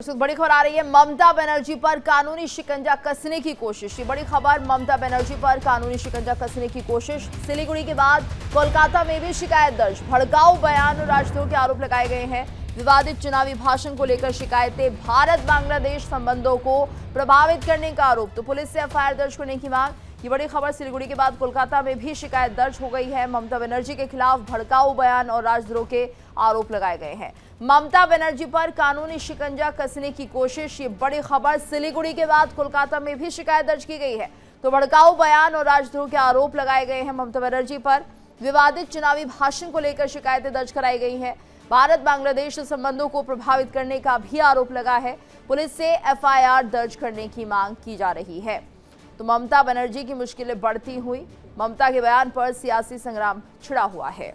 इस वक्त बड़ी खबर आ रही है, ममता बनर्जी पर कानूनी शिकंजा कसने की कोशिश। ये बड़ी खबर, ममता बनर्जी पर कानूनी शिकंजा कसने की कोशिश। सिलीगुड़ी के बाद कोलकाता में भी शिकायत दर्ज। भड़काऊ बयान और राजद्रोह के आरोप लगाए गए हैं। विवादित चुनावी भाषण को लेकर शिकायतें। भारत बांग्लादेश संबंधों को प्रभावित करने का आरोप। तो पुलिस से एफआईआर दर्ज करने की मांग। ये बड़ी खबर, सिलीगुड़ी के बाद कोलकाता में भी शिकायत दर्ज हो गई है। ममता बनर्जी के खिलाफ भड़काऊ बयान और राजद्रोह के आरोप लगाए गए हैं। ममता बनर्जी पर कानूनी शिकंजा कसने की कोशिश। ये बड़ी खबर, सिलीगुड़ी के बाद कोलकाता में भी शिकायत दर्ज की गई है। तो भड़काऊ बयान और राजद्रोह के आरोप लगाए गए हैं ममता बनर्जी पर। विवादित चुनावी भाषण को लेकर शिकायतें दर्ज कराई गई हैं। भारत बांग्लादेश संबंधों को प्रभावित करने का भी आरोप लगा है। पुलिस से एफआईआर दर्ज करने की मांग की जा रही है। तो ममता बनर्जी की मुश्किलें बढ़ती हुई। ममता के बयान पर सियासी संग्राम छिड़ा हुआ है।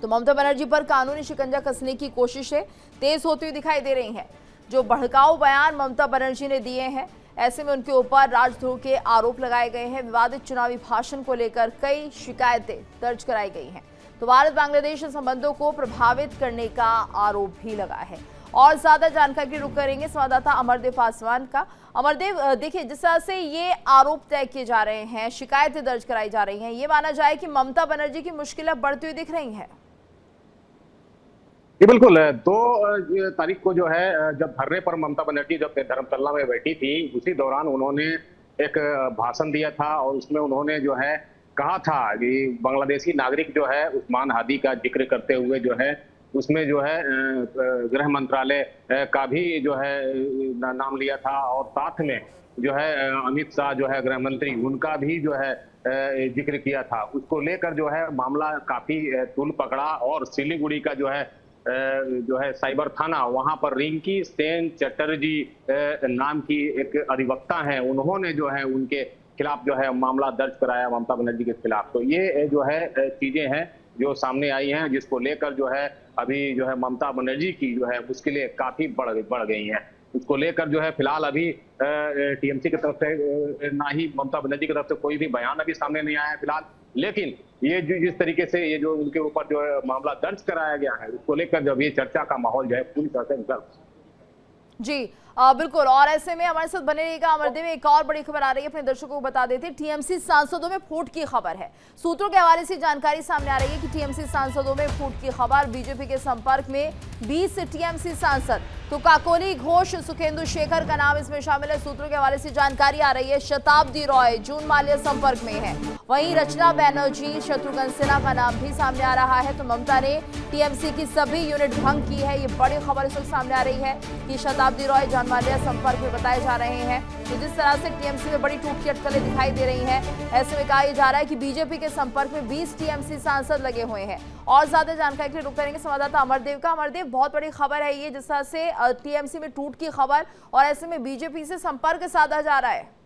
तो ममता बनर्जी पर कानूनी शिकंजा कसने की कोशिशें तेज होती हुई दिखाई दे रही हैं। जो भड़काऊ बयान ममता बनर्जी ने दिए हैं, ऐसे में उनके ऊपर राजद्रोह के आरोप लगाए गए हैं। विवादित चुनावी भाषण को लेकर कई शिकायतें दर्ज कराई गई हैं। तो भारत बांग्लादेश संबंधों को प्रभावित करने का आरोप भी लगा है। और ज्यादा जानकारी रुक करेंगे संवाददाता अमरदेव पासवान का। अमरदेव, देखिए, जिस तरह से ये आरोप तय किए जा रहे हैं, शिकायतें दर्ज कराई जा रही हैं, ये माना जाए कि ममता बनर्जी की मुश्किलें बढ़ती हुई दिख रही हैं। जी बिल्कुल। 2 तारीख को जो है, जब धरने पर ममता बनर्जी जब धर्मतला में बैठी थी, उसी दौरान उन्होंने एक भाषण दिया था और उसमें उन्होंने जो है कहा था कि बांग्लादेशी नागरिक जो है उस्मान हादी का जिक्र करते हुए जो है उसमें जो है गृह मंत्रालय का भी जो है नाम लिया था और साथ में जो है अमित शाह जो है गृह मंत्री, उनका भी जो है जिक्र किया था। उसको लेकर जो है मामला काफी तूल पकड़ा और सिलीगुड़ी का जो है साइबर थाना, वहां पर रिंकी सेन चटर्जी नाम की एक अधिवक्ता है, उन्होंने जो है उनके खिलाफ जो है मामला दर्ज कराया ममता बनर्जी के खिलाफ। तो ये जो है चीजें हैं जो सामने आई हैं, जिसको लेकर जो है अभी जो है ममता बनर्जी की जो है मुश्किलें काफी बढ़ गई हैं। उसको लेकर जो है फिलहाल अभी टीएमसी की तरफ से ना ही ममता बनर्जी की तरफ से कोई भी बयान अभी सामने नहीं आया है फिलहाल। लेकिन ये जो जिस तरीके से ये जो उनके ऊपर जो है मामला दर्ज कराया गया है, उसको लेकर जब ये चर्चा का माहौल जो है पूरी तरह से जी बिल्कुल। और ऐसे में हमारे साथ बने रहेगा अमरदेव। एक और बड़ी खबर आ रही है, अपने दर्शकों को बता देते। टीएमसी सांसदों में फूट की खबर है। सूत्रों के हवाले से जानकारी सामने आ रही है कि टीएमसी सांसदों में फूट की खबर। बीजेपी के संपर्क में 20 टीएमसी सांसद। तो काकोली घोष, सुखेंदु शेखर का नाम इसमें शामिल है। सूत्रों के हवाले से जानकारी आ रही है। शताब्दी रॉय, जून माल्या संपर्क में है। वहीं रचना बैनर्जी, शत्रुघ्न सिन्हा का नाम भी सामने आ रहा है। तो ममता ने टीएमसी की सभी यूनिट भंग की है। ये बड़ी खबर इस वक्त सामने आ रही है कि शताब्दी रॉय, जॉन माल्या संपर्क में बताए जा रहे हैं। तो जिस तरह से टीएमसी में बड़ी टूट की अटकलें दिखाई दे रही हैं, ऐसे में कहा जा रहा है कि बीजेपी के संपर्क में 20 टीएमसी सांसद लगे हुए हैं। और ज्यादा जानकारी के लिए रुक करेंगे संवाददाता अमरदेव का। अमरदेव, बहुत बड़ी खबर है ये, जिस तरह से टीएमसी में टूट की खबर और ऐसे में बीजेपी से संपर्क साधा जा रहा है।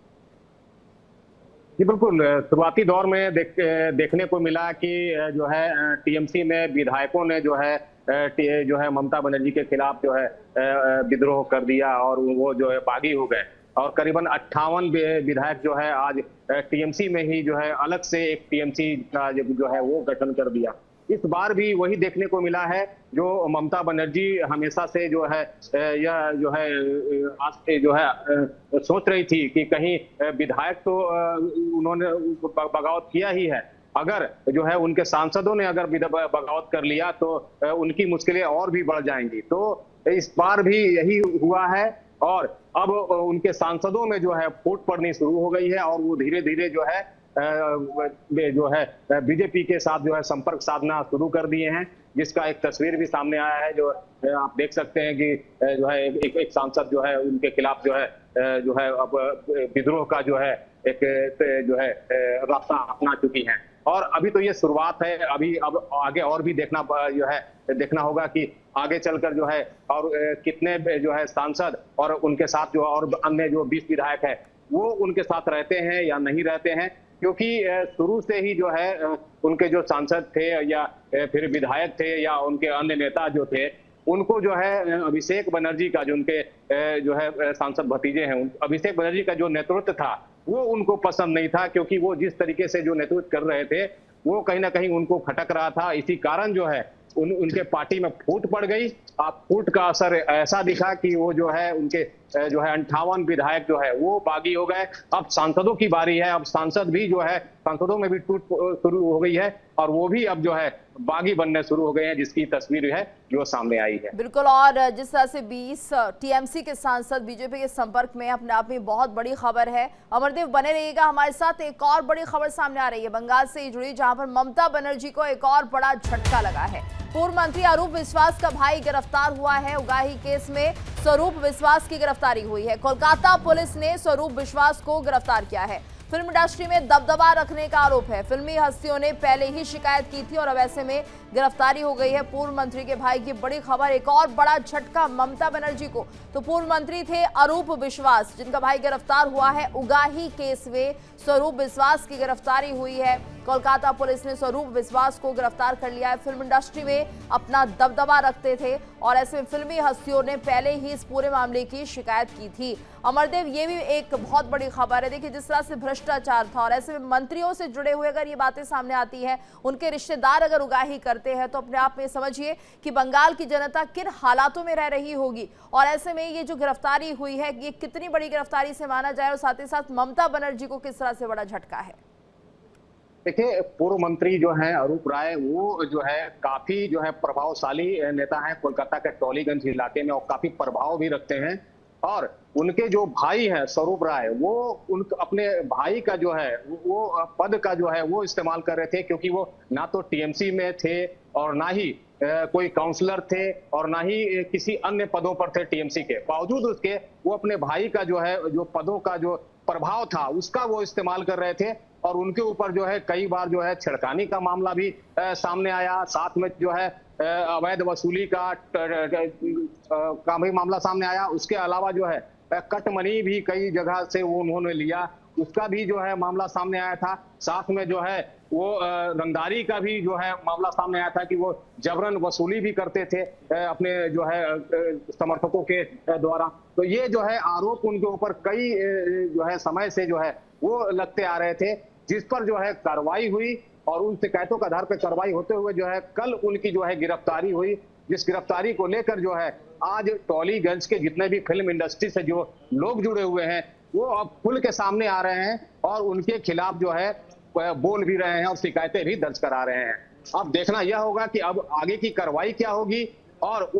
जी बिल्कुल। शुरुआती दौर में देखने को मिला कि जो है टीएमसी में विधायकों ने जो है ममता बनर्जी के खिलाफ जो है विद्रोह कर दिया और वो जो है बागी हो गए। और करीबन 58 विधायक जो है आज टीएमसी में ही जो है अलग से एक टीएमसी का जो है वो गठन कर दिया। इस बार भी वही देखने को मिला है जो ममता बनर्जी हमेशा से जो है यह जो है आज से जो है सोच रही थी कि कहीं विधायक तो उन्होंने बगावत किया ही है, अगर जो है उनके सांसदों ने अगर बगावत कर लिया तो उनकी मुश्किलें और भी बढ़ जाएंगी। तो इस बार भी यही हुआ है और अब उनके सांसदों में जो है फूट पड़नी शुरू हो गई है और वो धीरे धीरे जो है बीजेपी के साथ जो है संपर्क साधना शुरू कर दिए हैं, जिसका एक तस्वीर भी सामने आया है जो आप देख सकते हैं कि जो है एक सांसद जो है उनके खिलाफ जो है अब विद्रोह का जो है एक जो है रास्ता अपना चुकी हैं। और अभी तो ये शुरुआत है, अभी अब आगे और भी देखना होगा कि आगे चलकर जो है और कितने जो है सांसद और उनके साथ जो और अन्य जो 20 विधायक है वो उनके साथ रहते हैं या नहीं रहते हैं, क्योंकि शुरू से ही जो है उनके जो सांसद थे या फिर विधायक थे या उनके अन्य नेता जो थे, उनको जो है अभिषेक बनर्जी का जो उनके जो है सांसद भतीजे हैं, अभिषेक बनर्जी का जो नेतृत्व था वो उनको पसंद नहीं था, क्योंकि वो जिस तरीके से जो नेतृत्व कर रहे थे वो कहीं ना कहीं उनको खटक रहा था। इसी कारण जो है उनके पार्टी में फूट पड़ गई। अब फूट का असर ऐसा दिखा कि वो जो है उनके जो है 58 विधायक जो है वो बागी हो गए। अब सांसदों की बारी है। अब सांसद भी जो है सांसदों में भी टूट शुरू हो गई है और वो भी अब जो है बागी बनने शुरू हो गए हैं, जिसकी तस्वीर है जो सामने आई है। बिल्कुल। और जिस तरह से 20 टीएमसी के सांसद बीजेपी के संपर्क में, अपने आप में बहुत बड़ी खबर है। अमरदेव बने रहिएगा हमारे साथ। एक और बड़ी खबर सामने आ रही है बंगाल से जुड़ी, जहां पर ममता बनर्जी को एक और बड़ा झटका लगा है। पूर्व मंत्री अरूप विश्वास का भाई गिरफ्तार हुआ है। उगाही केस में स्वरूप विश्वास की गिरफ्तारी हुई है। कोलकाता पुलिस ने स्वरूप विश्वास को गिरफ्तार किया है। फिल्म इंडस्ट्री में दबदबा रखने का आरोप है। फिल्मी हस्तियों ने पहले ही शिकायत की थी और अब ऐसे में गिरफ्तारी हो गई है पूर्व मंत्री के भाई की। बड़ी खबर, एक और बड़ा झटका ममता बनर्जी को। तो पूर्व मंत्री थे अरूप विश्वास, जिनका भाई गिरफ्तार हुआ है। उगाही केस में स्वरूप विश्वास की गिरफ्तारी हुई है। कोलकाता पुलिस ने स्वरूप विश्वास को गिरफ्तार कर लिया है। फिल्म इंडस्ट्री में अपना दबदबा रखते थे और ऐसे में फिल्मी हस्तियों ने पहले ही इस पूरे मामले की शिकायत की थी। अमरदेव, ये भी एक बहुत बड़ी खबर है। देखिए, जिस तरह से भ्रष्टाचार था और ऐसे में मंत्रियों से जुड़े हुए अगर ये बातें सामने आती हैं, उनके रिश्तेदार अगर उगाही करते हैं, तो अपने आप में समझिए कि बंगाल की जनता किन हालातों में रह रही होगी। और ऐसे में ये जो गिरफ्तारी हुई है, ये कितनी बड़ी गिरफ्तारी से माना जाए और साथ ही साथ ममता बनर्जी को किस तरह से बड़ा झटका है। देखिए, पूर्व मंत्री जो है अरूप राय, वो जो है काफी जो है प्रभावशाली नेता है कोलकाता के टॉलीगंज इलाके में और काफी प्रभाव भी रखते हैं। और उनके जो भाई हैं स्वरूप राय, वो अपने भाई का जो है वो पद का जो है वो इस्तेमाल कर रहे थे, क्योंकि वो ना तो टीएमसी में थे और ना ही कोई काउंसलर थे और ना ही किसी अन्य पदों पर थे टीएमसी के। बावजूद उसके वो अपने भाई का जो है जो पदों का जो प्रभाव था उसका वो इस्तेमाल कर रहे थे और उनके ऊपर जो है कई बार जो है छिड़कानी का मामला भी सामने आया। साथ में जो है अवैध वसूली का भी मामला सामने आया। उसके अलावा जो है कट मनी भी कई जगह से वो उन्होंने लिया, उसका भी जो है मामला सामने आया था। साथ में जो है वो रंगदारी का भी जो है मामला सामने आया था कि वो जबरन वसूली भी करते थे अपने जो है समर्थकों के द्वारा। तो ये जो है आरोप उनके ऊपर कई जो है समय से जो है वो लगते आ रहे थे, जिस पर जो है कार्रवाई हुई और उन शिकायतों के आधार पर कार्रवाई होते हुए जो है कल उनकी जो है गिरफ्तारी हुई। जिस गिरफ्तारी को लेकर जो है आज टॉलीगंज के जितने भी फिल्म इंडस्ट्री से जो लोग जुड़े हुए हैं वो अब खुल के सामने आ रहे हैं और उनके खिलाफ जो है बोल भी रहे हैं और शिकायतें भी दर्ज करा रहे हैं। अब देखना यह होगा कि अब आगे की कार्रवाई क्या होगी और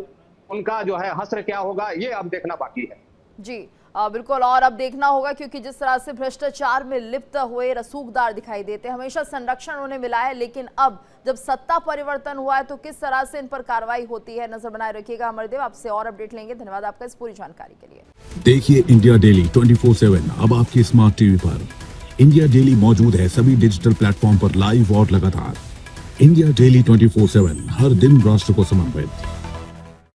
उनका जो है हश्र क्या होगा, ये अब देखना बाकी है। जी बिल्कुल। और अब देखना होगा, क्योंकि जिस तरह से भ्रष्टाचार में लिप्त हुए रसूखदार दिखाई देते हैं, हमेशा संरक्षण उन्हें मिला है, लेकिन अब जब सत्ता परिवर्तन हुआ है तो किस तरह से इन पर कार्रवाई होती है, नजर बनाए रखिएगा। अमरदेव, आपसे और अपडेट लेंगे। धन्यवाद आपका इस पूरी जानकारी के लिए। देखिए इंडिया डेली 24/7 अब आपकी स्मार्ट टीवी पर। इंडिया डेली मौजूद है सभी डिजिटल प्लेटफॉर्म पर लाइव और लगातार। इंडिया डेली 24/7 हर दिन राष्ट्र को समर्पित।